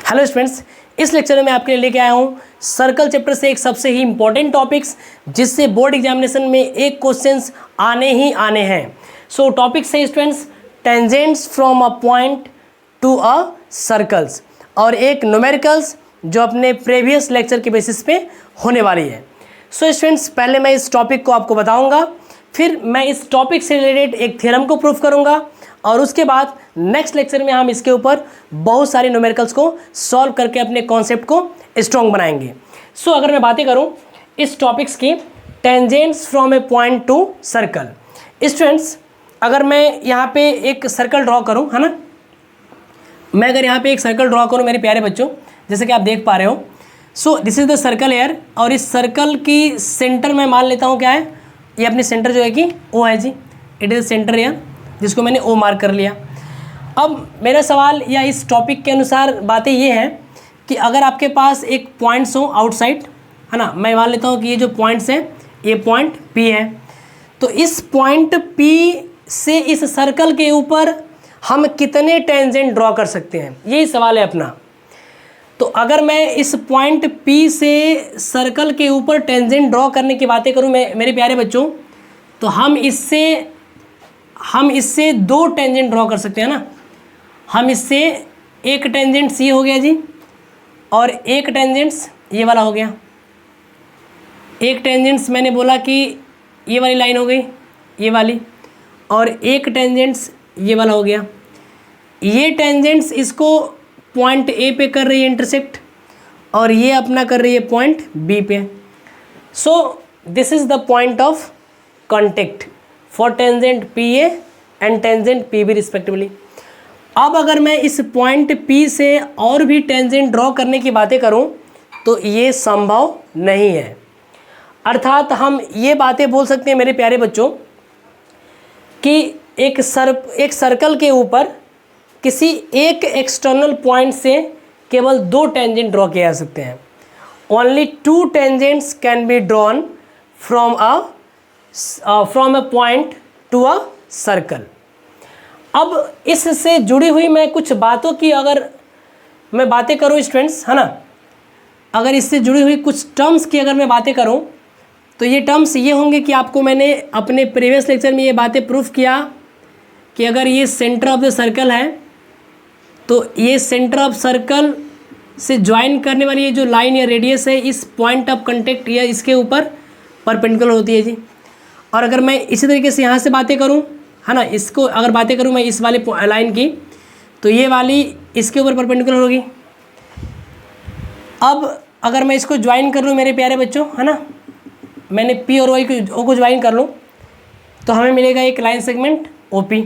Hello students, इस lecture में मैं आपके लिए लेके आया हूँ सर्कल चैप्टर से एक सबसे ही इंपॉर्टेंट टॉपिक्स जिससे बोर्ड एग्जामिनेशन में एक क्वेश्चंस आने ही आने हैं। सो टॉपिक है students tangents from a point to a circles और एक न्यूमेरिकल्स जो अपने प्रीवियस लेक्चर के बेसिस पे होने वाली है। सो स्टूडेंट्स, पहले मैं इस टॉपिक को आपको बताऊँगा, फिर मैं इस टॉपिक से रिलेटेड एक थ्योरम को प्रूफ करूँगा और उसके बाद नेक्स्ट लेक्चर में हम इसके ऊपर बहुत सारे न्यूमेरिकल्स को सॉल्व करके अपने कॉन्सेप्ट को स्ट्रॉन्ग बनाएंगे। सो अगर मैं बातें करूं इस टॉपिक्स की, tangents from A point two circle. Students, अगर मैं यहाँ पे एक सर्कल ड्रॉ करूं, है ना, मैं अगर यहाँ पे एक सर्कल ड्रॉ करूं मेरे प्यारे बच्चों, जैसे कि आप देख पा रहे हो। So this is the circle air और इस सर्कल की सेंटर मैं मान लेता हूँ क्या है, ये अपनी सेंटर जो है कि ओ है जी, इट इज़ सेंटर एयर जिसको मैंने ओ मार्क कर लिया। अब मेरा सवाल या इस टॉपिक के अनुसार बातें ये हैं कि अगर आपके पास एक पॉइंट्स हो आउटसाइड, है ना, मैं मान लेता हूँ कि ये जो पॉइंट्स हैं ये पॉइंट पी है, तो इस पॉइंट पी से इस सर्कल के ऊपर हम कितने टेंजेंट ड्रॉ कर सकते हैं, यही सवाल है अपना। तो अगर मैं इस पॉइंट पी से सर्कल के ऊपर टेंजेंट ड्रॉ करने की बातें करूँ मेरे प्यारे बच्चों, तो हम इससे दो टेंजेंट ड्रॉ कर सकते हैं ना। हम इससे एक टेंजेंट सी हो गया जी और एक टेंजेंट्स ये वाला हो गया। एक टेंजेंट्स मैंने बोला कि ये वाली लाइन हो गई, ये वाली, और एक टेंजेंट्स ये वाला हो गया। ये टेंजेंट्स इसको पॉइंट ए पे कर रही है इंटरसेक्ट और ये अपना कर रही है पॉइंट बी पे। So this is the point of contact for tangent P A and tangent P B respectively. अब अगर मैं इस पॉइंट पी से और भी टेंजेंट ड्रॉ करने की बातें करूं तो ये संभव नहीं है। अर्थात हम ये बातें बोल सकते हैं मेरे प्यारे बच्चों कि एक सर्कल के ऊपर किसी एक एक्सटर्नल पॉइंट से केवल दो टेंजेंट ड्रॉ किए जा सकते हैं। Only two tangents can be drawn from a point to a circle. अब इससे जुड़ी हुई मैं कुछ बातों की अगर मैं बातें करूं स्टूडेंट्स, है ना, अगर इससे जुड़ी हुई कुछ टर्म्स की अगर मैं बातें करूं तो ये टर्म्स ये होंगे कि आपको मैंने अपने प्रीवियस लेक्चर में ये बातें प्रूफ किया कि अगर ये सेंटर ऑफ द सर्कल है तो ये सेंटर ऑफ सर्कल से ज्वाइन करने वाली ये जो लाइन या रेडियस है इस पॉइंट ऑफ कॉन्टेक्ट या इसके ऊपर परपेंडिकुलर होती है जी। और अगर मैं इसी तरीके से यहाँ से बातें करूँ, है ना, इसको अगर बातें करूँ मैं इस वाले लाइन की, तो ये वाली इसके ऊपर परपेंडिकुलर होगी। अब अगर मैं इसको ज्वाइन कर लूँ मेरे प्यारे बच्चों, है ना, मैंने पी और ओ को ज्वाइन कर लूँ तो हमें मिलेगा एक लाइन सेगमेंट ओ पी।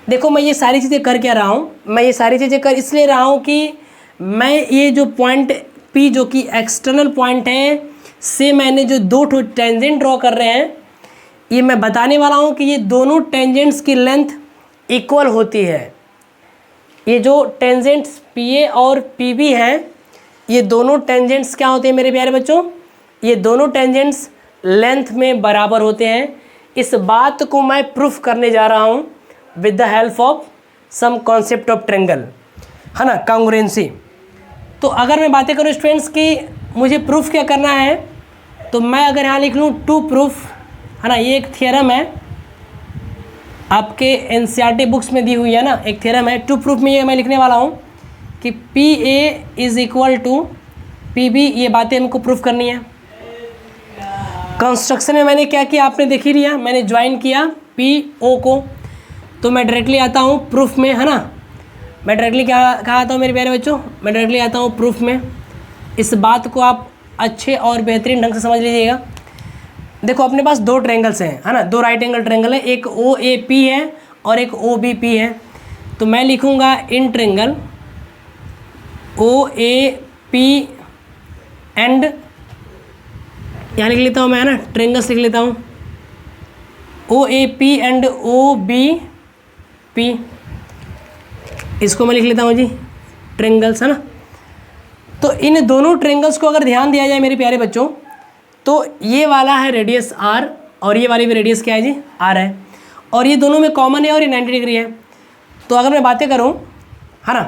देखो मैं ये सारी चीज़ें कर क्या रहा हूँ, मैं ये सारी चीज़ें कर इसलिए रहा हूँ कि मैं ये जो पॉइंट पी जो कि एक्सटर्नल पॉइंट है से मैंने जो दो टेंजेंट ड्रॉ कर रहे हैं, ये मैं बताने वाला हूँ कि ये दोनों टेंजेंट्स की लेंथ इक्वल होती है। ये जो टेंजेंट्स पी ए और पी बी हैं, ये दोनों टेंजेंट्स क्या होते हैं मेरे प्यारे बच्चों, ये दोनों टेंजेंट्स लेंथ में बराबर होते हैं। इस बात को मैं प्रूफ करने जा रहा हूँ with the help of some concept of triangle, है ना, कांग्रुएंसी। तो अगर मैं बातें करूँ स्टूडेंट्स की मुझे प्रूफ क्या करना है, तो मैं अगर यहाँ लिख लूँ टू प्रूफ, है ना, ये एक थियरम है आपके एनसीईआरटी बुक्स में दी हुई है ना, एक थियरम है। टू प्रूफ में ये मैं लिखने वाला हूँ कि P A is equal to P B, ये बातें हमको प्रूफ करनी है। कंस्ट्रक्शन में मैंने क्या किया आपने देख ही लिया, मैंने ज्वाइन किया पी ओ को, तो मैं डायरेक्टली आता हूँ प्रूफ में, है ना, मैं डायरेक्टली कहाँ आता हूँ मेरे प्यारे बच्चों, मैं डायरेक्टली आता हूँ प्रूफ में। इस बात को आप अच्छे और बेहतरीन ढंग से समझ लीजिएगा। देखो अपने पास दो ट्रायंगल्स हैं, है ना, दो राइट एंगल ट्रायंगल है, एक ओ ए पी है और एक ओ बी पी है। तो मैं लिखूँगा in triangle O A P and, यहाँ लिख लेता हूँ मैं, है ना, ट्रायंगल्स लिख लेता हूँ O A P and O B P, इसको मैं लिख लेता हूँ जी ट्रायंगल्स, है ना। तो इन दोनों ट्रायंगल्स को अगर ध्यान दिया जाए मेरे प्यारे बच्चों, तो ये वाला है रेडियस आर और ये वाली भी रेडियस क्या है जी, आर है, और ये दोनों में कॉमन है और ये 90 डिग्री है। तो अगर मैं बातें करूँ, है ना,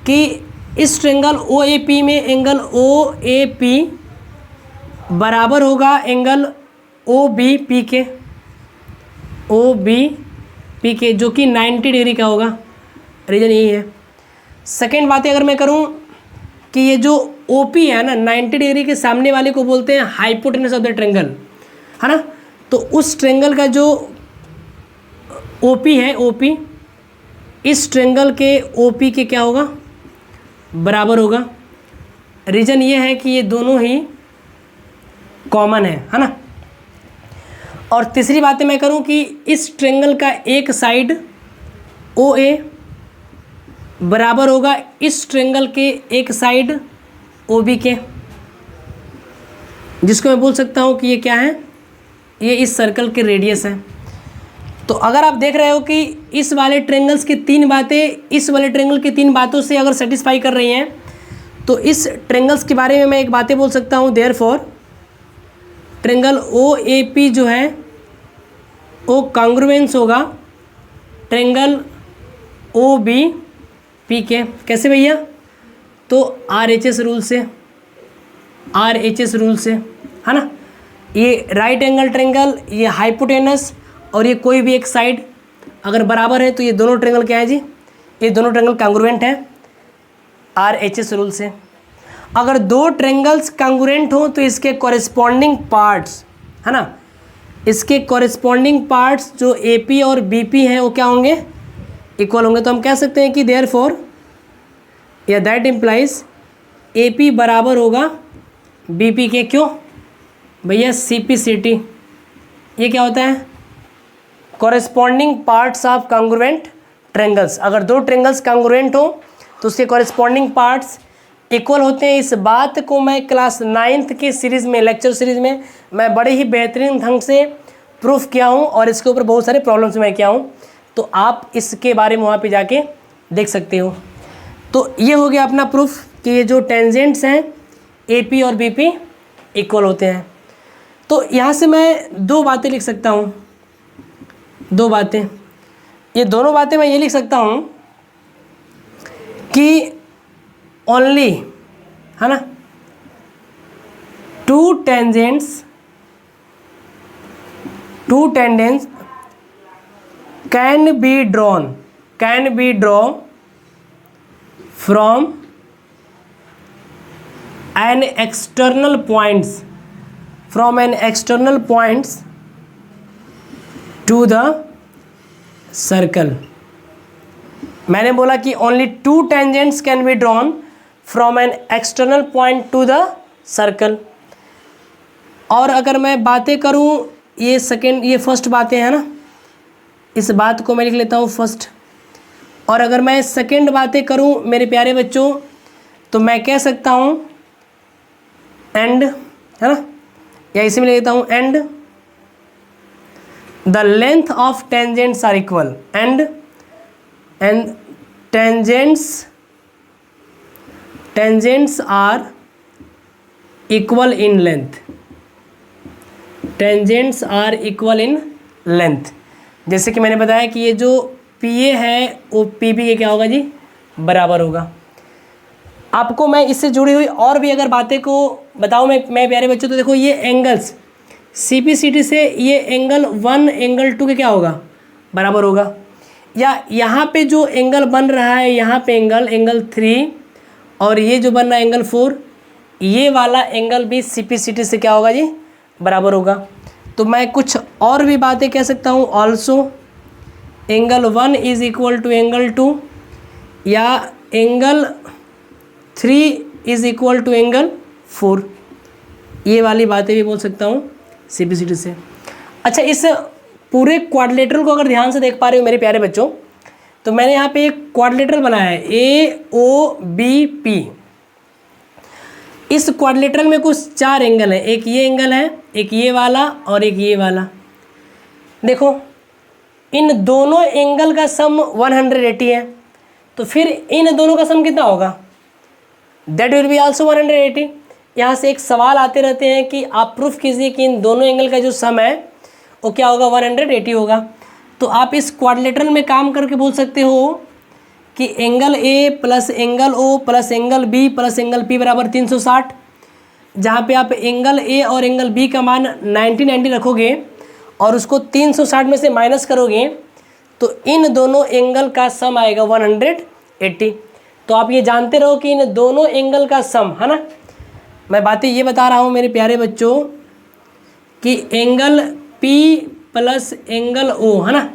कि इस ट्रेंगल ओ ए पी में एंगल ओ ए पी बराबर होगा एंगल ओ बी पी के, ओ बी पी के, जो कि 90 डिग्री का होगा। रीजन यही है। सेकेंड बातें अगर मैं करूं कि ये जो ओ पी है ना 90 डिग्री के सामने वाले को बोलते हैं हाइपोटेनस ऑफ द ट्रेंगल, है ना। तो उस ट्रेंगल का जो ओ पी है, ओ पी इस ट्रेंगल के ओ पी के क्या होगा, बराबर होगा। रीजन ये है कि ये दोनों ही कॉमन है ना। और तीसरी बात मैं करूं कि इस ट्रेंगल का एक साइड ओ ए बराबर होगा इस ट्रेंगल के एक साइड ओ बी के, जिसको मैं बोल सकता हूं कि ये क्या है, ये इस सर्कल के रेडियस है। तो अगर आप देख रहे हो कि इस वाले ट्रेंगल्स की तीन बातें इस वाले ट्रेंगल की तीन बातों से अगर सेटिस्फाई कर रही हैं, तो इस ट्रेंगल्स के बारे में मैं एक बातें बोल सकता हूँ। Therefore triangle O A P जो है वो कॉन्ग्रुएंस होगा ट्रेंगल ओ बी पी के। कैसे भैया? तो आर एच एस रूल से, आर एच एस रूल से, है ना। ये राइट एंगल ट्रेंगल, ये हाइपोटेनस और ये कोई भी एक साइड अगर बराबर है तो ये दोनों ट्रेंगल क्या है जी, ये दोनों ट्रेंगल कॉन्ग्रुएंट है आर एच एस रूल से। अगर दो ट्रेंगल्स कॉन्ग्रुएंट हो तो इसके कॉरेस्पॉन्डिंग पार्ट्स, है ना, इसके कॉरेस्पॉन्डिंग पार्ट्स जो ए पी और बी पी हैं वो क्या होंगे, इक्वल होंगे। तो हम कह सकते हैं कि देयरफॉर या दैट इम्प्लाइज ए पी बराबर होगा बी पी के। क्यों भैया? सी पी सी टी ये क्या होता है, corresponding parts of congruent triangles. अगर दो ट्रेंगल्स कॉन्ग्रुएंट हो तो उसके कॉरेस्पॉन्डिंग पार्ट्स इक्वल होते हैं। इस बात को मैं क्लास 9th की सीरीज़ में, लेक्चर सीरीज़ में मैं बड़े ही बेहतरीन ढंग से प्रूफ किया हूँ और इसके ऊपर बहुत सारे प्रॉब्लम्स मैं किया हूँ, तो आप इसके बारे में वहाँ पे जाके देख सकते हो। तो ये हो गया अपना प्रूफ कि ये जो टेंजेंट्स हैं ए पी और बी पी इक्वल होते हैं। तो यहाँ से मैं दो बातें लिख सकता हूँ, दो बातें। ये दोनों बातें मैं ये लिख सकता हूँ कि ओनली, है ना, two tangents can be drawn from an external points to the circle. मैंने बोला कि only two tangents can be drawn from an external point to the circle. और अगर मैं बातें करूं, ये फर्स्ट बातें हैं ना, इस बात को मैं लिख लेता हूं फर्स्ट। और अगर मैं सेकेंड बातें करूं मेरे प्यारे बच्चों, तो मैं कह सकता हूं एंड, है ना, या इसी में लेता हूं and the length of tangents are equal, and tangents are equal in length. जैसे कि मैंने बताया कि ये जो पी ए है वो पी बी के क्या होगा जी, बराबर होगा। आपको मैं इससे जुड़ी हुई और भी अगर बातें को बताऊँ मैं प्यारे बच्चों, तो देखो ये angles C P C T से ये एंगल 1 एंगल 2 के क्या होगा, बराबर होगा। या यहाँ पे जो एंगल बन रहा है, यहाँ पे एंगल 3 और ये जो बन रहा है एंगल 4, ये वाला एंगल भी सी पी सी टी से क्या होगा जी, बराबर होगा। तो मैं कुछ और भी बातें कह सकता हूँ। Also angle 1 is equal to angle 2, या angle 3 is equal to angle 4, ये वाली बातें भी बोल सकता हूँ सी पी सी टी से। अच्छा, इस पूरे क्वाड्रिलेटरल को अगर ध्यान से देख पा रहे हो मेरे प्यारे बच्चों, तो मैंने यहाँ पे एक क्वाड्रिलेटरल बनाया है ए ओ बी पी। इस क्वाड्रिलेटरल में कुछ 4 एंगल हैं, एक ये एंगल है, एक ये वाला और एक ये वाला। देखो इन दोनों एंगल का सम 180 है, तो फिर इन दोनों का सम कितना होगा, दैट विल बी आल्सो 180। यहाँ से एक सवाल आते रहते हैं कि आप प्रूफ कीजिए कि इन दोनों एंगल का जो सम है वो क्या होगा, 180 होगा। तो आप इस क्वाड्रिलेटरल में काम करके बोल सकते हो कि angle A plus angle O plus angle B plus angle P बराबर 360, जहाँ पे आप एंगल ए और एंगल बी का मान 90 रखोगे और उसको 360 में से माइनस करोगे तो इन दोनों एंगल का सम आएगा 180। तो आप ये जानते रहो कि इन दोनों एंगल का सम है ना, मैं बातें ये बता रहा हूँ मेरे प्यारे बच्चों कि angle P plus angle O है ना,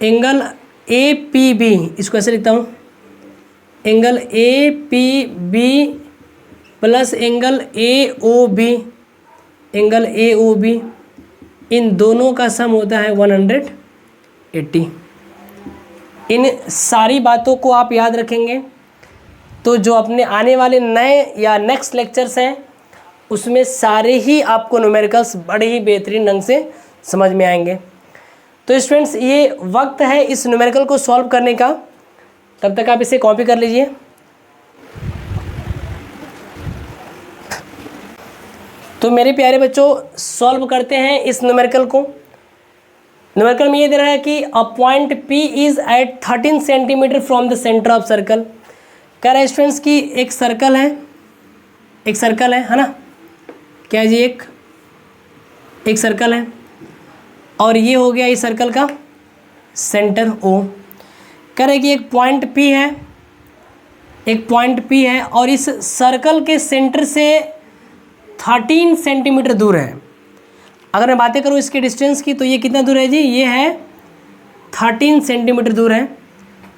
एंगल APB, इसको ऐसे लिखता हूँ, angle APB plus angle AOB, angle AOB, इन दोनों का सम होता है 180। इन सारी बातों को आप याद रखेंगे तो जो अपने आने वाले नए या नेक्स्ट लेक्चर्स हैं उसमें सारे ही आपको न्यूमेरिकल्स बड़े ही बेहतरीन ढंग से समझ में आएंगे। तो स्टूडेंट्स ये वक्त है इस न्यूमेरिकल को सॉल्व करने का, तब तक आप इसे कॉपी कर लीजिए। तो मेरे प्यारे बच्चों सॉल्व करते हैं इस न्यूमेरिकल को। न्यूमेरिकल में ये दे रहा है कि a point P is at 13 centimetre from the centre of circle. कह रहा है स्टूडेंट्स कि एक सर्कल है ना, क्या जी, एक सर्कल है और ये हो गया इस सर्कल का सेंटर O। कह रहे कि एक पॉइंट P है और इस सर्कल के सेंटर से 13 सेंटीमीटर दूर है। अगर मैं बातें करूँ इसके डिस्टेंस की तो ये कितना दूर है जी, ये है 13 सेंटीमीटर दूर है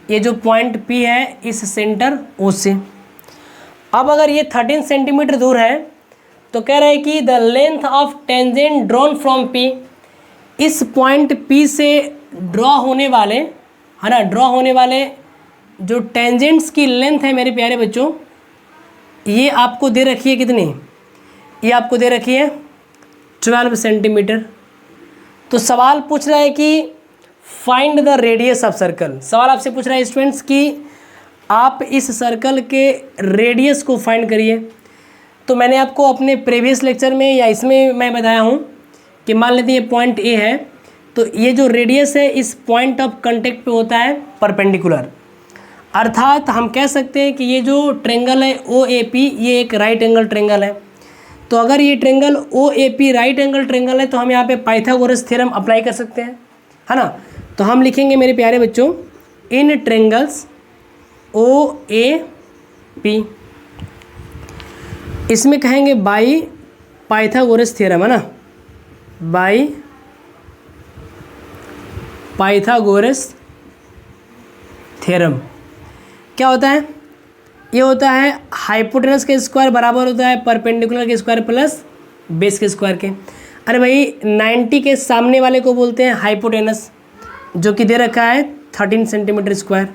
ये जो पॉइंट P है इस सेंटर O से। अब अगर ये 13 सेंटीमीटर दूर है तो कह रहे हैं कि the length of tangent drawn from P, इस पॉइंट P से ड्रॉ होने वाले जो टेंजेंट्स की लेंथ है मेरे प्यारे बच्चों, ये आपको दे रखी है कितनी, ये आपको दे रखी है 12 सेंटीमीटर। तो सवाल पूछ रहा है कि find the radius of circle. सवाल आपसे पूछ रहा है स्टूडेंट्स कि आप इस सर्कल के रेडियस को फाइंड करिए। तो मैंने आपको अपने प्रीवियस लेक्चर में या इसमें मैं बताया हूँ कि मान लेते हैं ये पॉइंट A है, तो ये जो रेडियस है इस पॉइंट ऑफ कांटेक्ट पे होता है परपेंडिकुलर। अर्थात हम कह सकते हैं कि ये जो ट्रेंगल है OAP ये एक राइट एंगल ट्रेंगल है। तो अगर ये triangle OAP right angle triangle है तो हम यहाँ पे पाइथागोरस थ्योरम अप्लाई कर सकते हैं, है ना। तो हम लिखेंगे मेरे प्यारे बच्चों इन ट्रेंगल्स OAP, इसमें कहेंगे बाई पाइथागोरस थ्योरम, है ना, बाई पाइथागोरस थ्योरम। क्या होता है, ये होता है हाइपोटेनस के स्क्वायर बराबर होता है परपेंडिकुलर के स्क्वायर प्लस बेस के स्क्वायर के। अरे भाई 90 के सामने वाले को बोलते हैं हाइपोटेनस, जो कि दे रखा है 13 सेंटीमीटर स्क्वायर।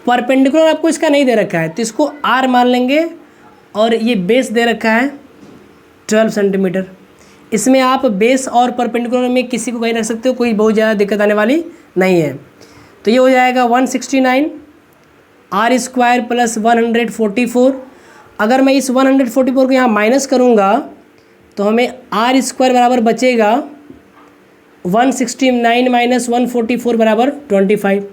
परपेंडिकुलर आपको इसका नहीं दे रखा है तो इसको R मान लेंगे और ये बेस दे रखा है 12 सेंटीमीटर। इसमें आप बेस और परपेंडिकुलर में किसी को कहीं रख सकते हो, कोई बहुत ज़्यादा दिक्कत आने वाली नहीं है। तो ये हो जाएगा 169 R स्क्वायर प्लस 144। अगर मैं इस 144 को यहाँ माइनस करूँगा तो हमें R स्क्वायर बराबर बचेगा 169 माइनस 144 बराबर 25।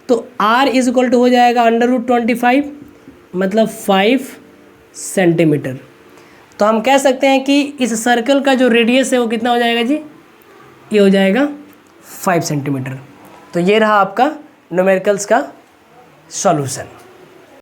तो R इज इक्वल टू हो जाएगा √25 मतलब 5 सेंटीमीटर। तो हम कह सकते हैं कि इस सर्कल का जो रेडियस है वो कितना हो जाएगा जी, ये हो जाएगा 5 सेंटीमीटर। तो ये रहा आपका न्यूमेरिकल्स का सॉल्यूशन।